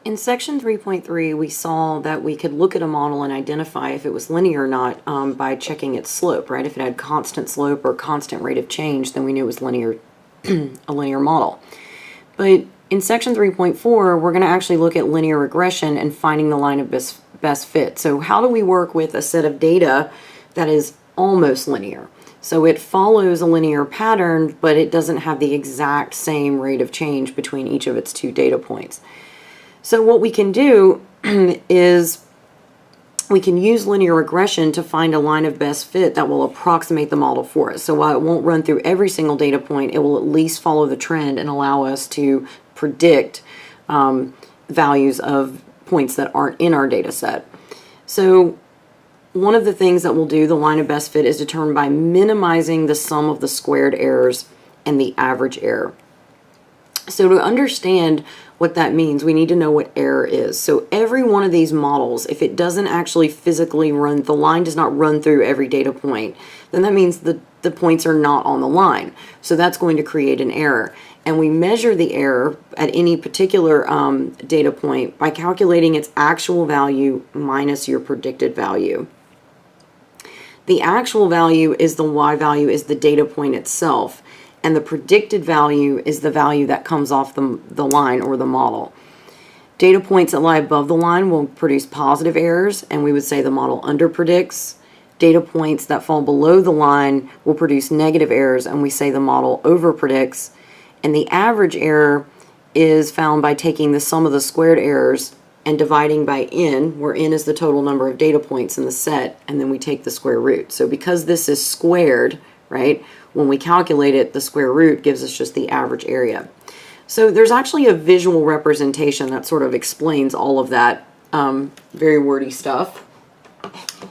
In section 3.3, we saw that we could look at a model and identify if it was linear or not by checking its slope, right? If it had constant slope or constant rate of change, then we knew it was linear, a linear model. But in section 3.4, we're going to actually look at linear regression and finding the line of best fit. So how do we work with a set of data that is almost linear? So it follows a linear pattern, but it doesn't have the exact same rate of change between each of its two data points. So what we can do is we can use linear regression to find a line of best fit that will approximate the model for us. So while it won't run through every single data point, it will at least follow the trend and allow us to predict values of points that aren't in our data set. So one of the things that we'll do, the line of best fit, is determined by minimizing the sum of the squared errors and the average error. So to understand what that means, we need to know what error is. So every one of these models, if it doesn't actually physically run, the line does not run through every data point, then that means the points are not on the line. So that's going to create an error. And we measure the error at any particular data point by calculating its actual value minus your predicted value. The actual value is the y value, is the data point itself. And the predicted value is the value that comes off the line or the model. Data points that lie above the line will produce positive errors, and we would say the model underpredicts. Data points that fall below the line will produce negative errors, and we say the model overpredicts. And the average error is found by taking the sum of the squared errors and dividing by n, where n is the total number of data points in the set, and then we take the square root. So because this is squared, right, when we calculate it, the square root gives us just the average area. So there's actually a visual representation that sort of explains all of that very wordy stuff.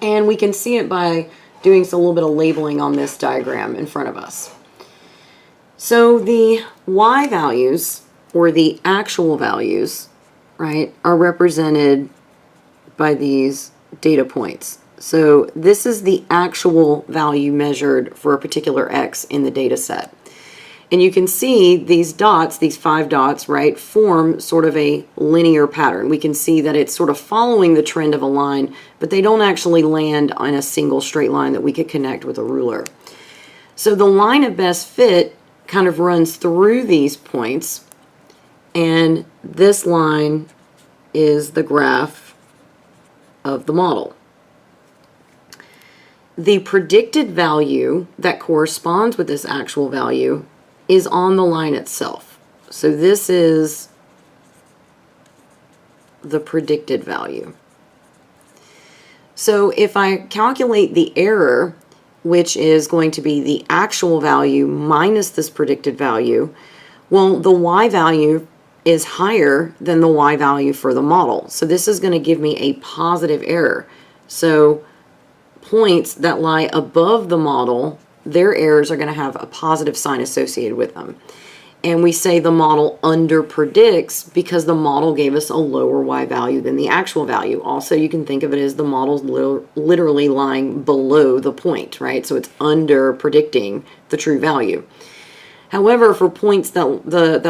And we can see it by doing a little bit of labeling on this diagram in front of us. So the y values, or the actual values, right, are represented by these data points. So this is the actual value measured for a particular x in the data set. And you can see these dots, these 5 dots, right, form sort of a linear pattern. We can see that it's sort of following the trend of a line, but they don't actually land on a single straight line that we could connect with a ruler. So the line of best fit kind of runs through these points, and this line is the graph of the model. The predicted value that corresponds with this actual value is on the line itself. So this is the predicted value. So if I calculate the error, which is going to be the actual value minus this predicted value, well, the y value is higher than the y value for the model. So this is going to give me a positive error. So points that lie above the model, their errors are going to have a positive sign associated with them. And we say the model underpredicts because the model gave us a lower y value than the actual value. Also, you can think of it as the model's literally lying below the point, right? So it's underpredicting the true value. However, for points that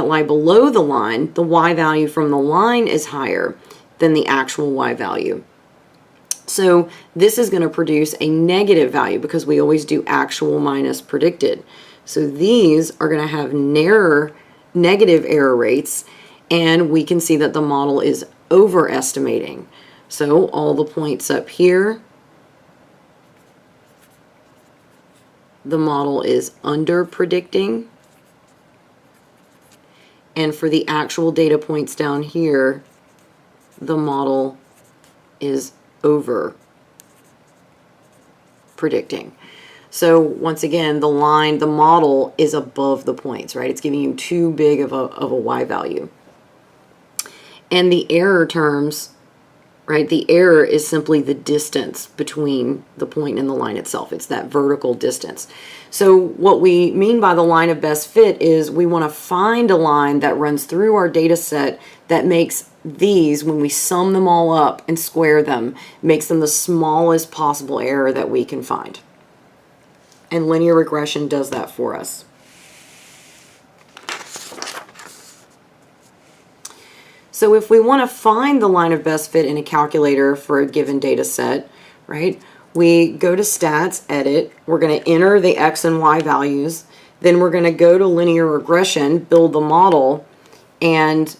lie below the line, the y value from the line is higher than the actual y value. So this is going to produce a negative value because we always do actual minus predicted. So these are going to have negative error rates, and we can see that the model is overestimating. So all the points up here, the model is underpredicting. And for the actual data points down here, the model is over predicting. So once again, the model is above the points, right? It's giving you too big of a y value. And the error terms, right? The error is simply the distance between the point and the line itself. It's that vertical distance. So what we mean by the line of best fit is we want to find a line that runs through our data set that makes these, when we sum them all up and square them, makes them the smallest possible error that we can find. And linear regression does that for us. So if we want to find the line of best fit in a calculator for a given data set, right, we go to Stats, Edit, we're going to enter the X and Y values, then we're going to go to Linear Regression, build the model, and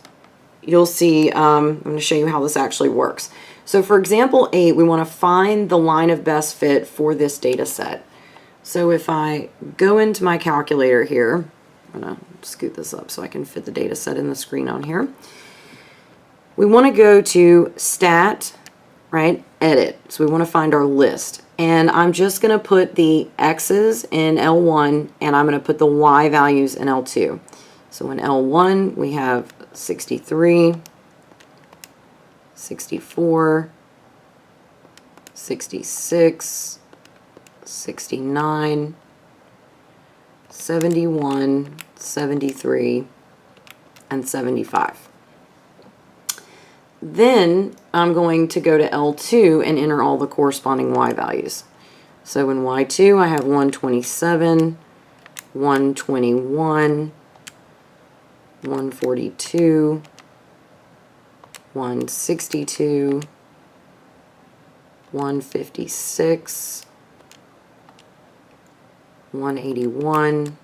you'll see, I'm going to show you how this actually works. So for example 8, we want to find the line of best fit for this data set. So if I go into my calculator here, I'm going to scoot this up so I can fit the data set in the screen on here. We want to go to Stat, right, Edit. So we want to find our list. And I'm just going to put the X's in L1 and I'm going to put the Y values in L2. So in L1 we have 63, 64, 66, 69, 71, 73, and 75. Then I'm going to go to L2 and enter all the corresponding Y values. So in Y2 I have 127, 121, 142, 162, 156, 181,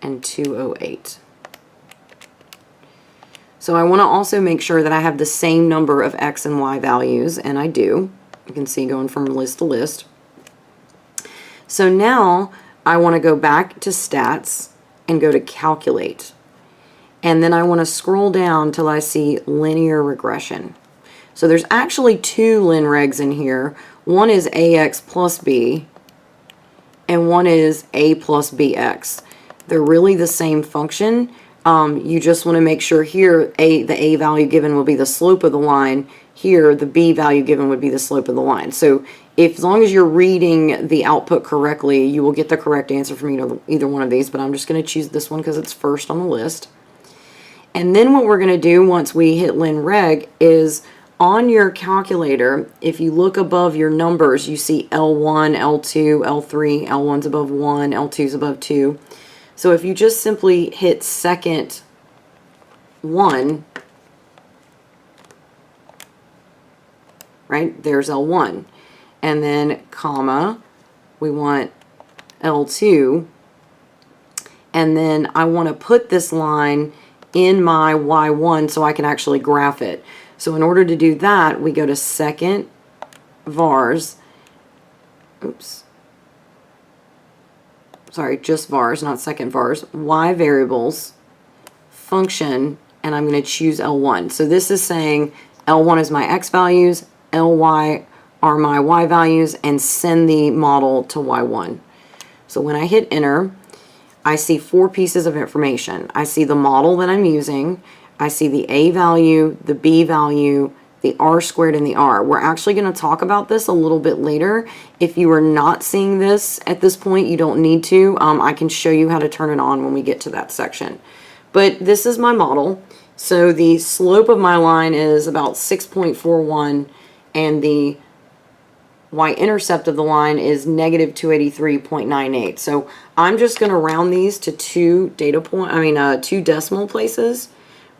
and 208. So I want to also make sure that I have the same number of X and Y values, and I do. You can see going from list to list. So now I want to go back to Stats and go to Calculate. And then I want to scroll down till I see Linear Regression. So there's actually two linregs in here. One is AX plus B, and one is A plus BX. They're really the same function. You just want to make sure here the A value given will be the slope of the line. Here the B value given would be the slope of the line. So as long as you're reading the output correctly, you will get the correct answer from either one of these, but I'm just going to choose this one because it's first on the list. And then what we're going to do once we hit linreg is on your calculator, if you look above your numbers, you see L1, L2, L3, L1's above 1, L2's above 2. So if you just simply hit second 1, right, there's L1. And then comma, we want L2. And then I want to put this line in my Y1 so I can actually graph it. So in order to do that, we go to second vars, just vars, not second vars, Y variables, function, and I'm going to choose L1. So this is saying L1 is my X values, LY are my Y values, and send the model to Y1. So when I hit enter, I see 4 pieces of information. I see the model that I'm using, I see the A value, the B value, the R squared, and the R. We're actually going to talk about this a little bit later. If you are not seeing this at this point, you don't need to. I can show you how to turn it on when we get to that section. But this is my model. So the slope of my line is about 6.41, and the y-intercept of the line is negative 283.98. So I'm just going to round these to two decimal places.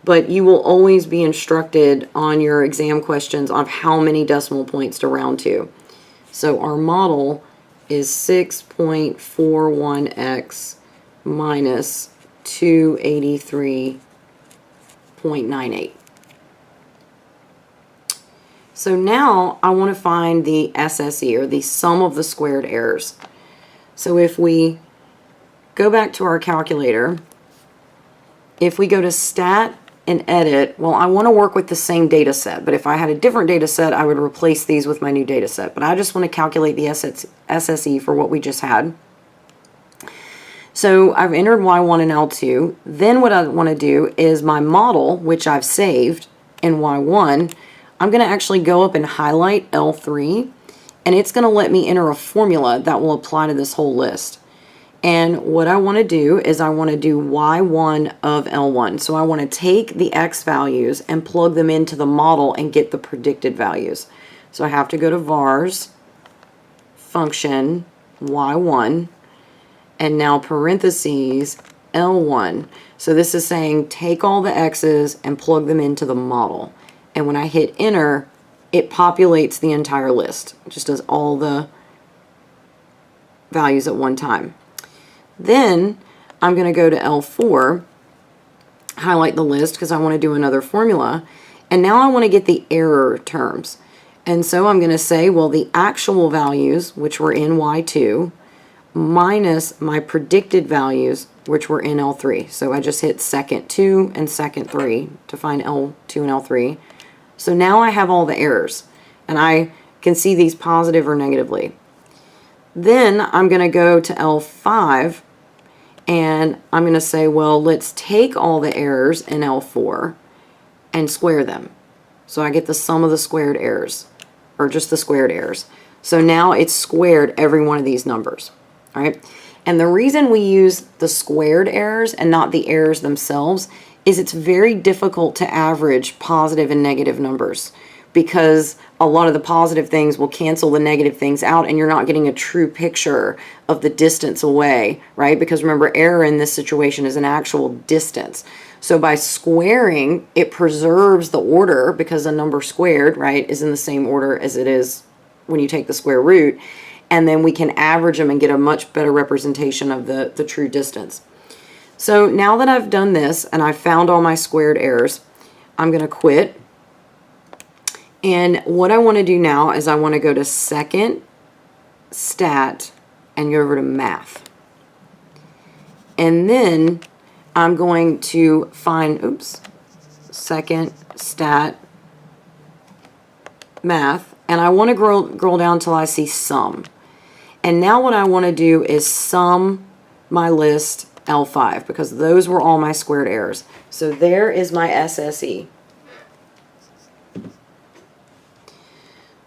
But you will always be instructed on your exam questions on how many decimal points to round to. So our model is 6.41x minus 283.98. So now I want to find the SSE, or the sum of the squared errors. So if we go back to our calculator, if we go to Stat and Edit, well, I want to work with the same data set, but if I had a different data set, I would replace these with my new data set. But I just want to calculate the SSE for what we just had. So I've entered Y1 and L2. Then what I want to do is my model, which I've saved in Y1, I'm going to actually go up and highlight L3, and it's going to let me enter a formula that will apply to this whole list. And what I want to do is I want to do Y1 of L1. So I want to take the X values and plug them into the model and get the predicted values. So I have to go to vars, function, Y1, and now parentheses, L1. So this is saying take all the x's and plug them into the model. And when I hit enter, it populates the entire list. It just does all the values at one time. Then I'm going to go to L4, highlight the list because I want to do another formula. And now I want to get the error terms. And so I'm going to say, well, the actual values, which were in Y2, minus my predicted values, which were in L3. So I just hit second 2 and second 3 to find L2 and L3. So now I have all the errors, and I can see these positive or negatively. Then I'm going to go to L5, and I'm going to say, well, let's take all the errors in L4 and square them. So I get the sum of the squared errors, or just the squared errors. So now it's squared every one of these numbers. All right. And the reason we use the squared errors and not the errors themselves is it's very difficult to average positive and negative numbers, because a lot of the positive things will cancel the negative things out and you're not getting a true picture of the distance away, right? Because remember, error in this situation is an actual distance. So by squaring, it preserves the order, because a number squared, right, is in the same order as it is when you take the square root. And then we can average them and get a much better representation of the true distance. So now that I've done this and I've found all my squared errors, I'm going to quit. And what I want to do now is I want to go to second, stat, and go over to math. And then I'm going to find, second, stat, math, and I want to scroll down until I see sum. And now what I want to do is sum my list L5, because those were all my squared errors. So there is my SSE.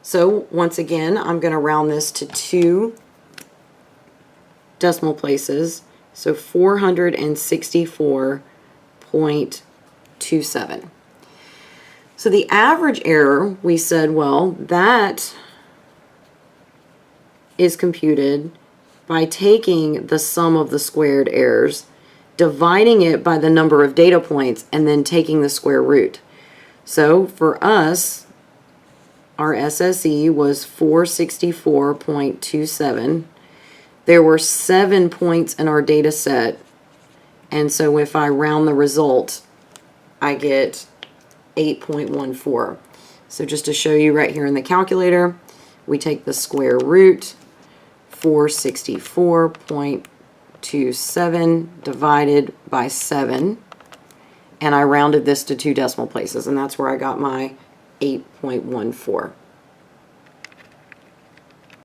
So once again, I'm going to round this to 2 decimal places. So 464.27. So the average error, we said, well, that is computed by taking the sum of the squared errors, dividing it by the number of data points, and then taking the square root. So for us, our SSE was 464.27. There were 7 points in our data set, and so if I round the result, I get 8.14. So just to show you right here in the calculator, we take the square root, 464.27 divided by 7, and I rounded this to 2 decimal places, and that's where I got my 8.14.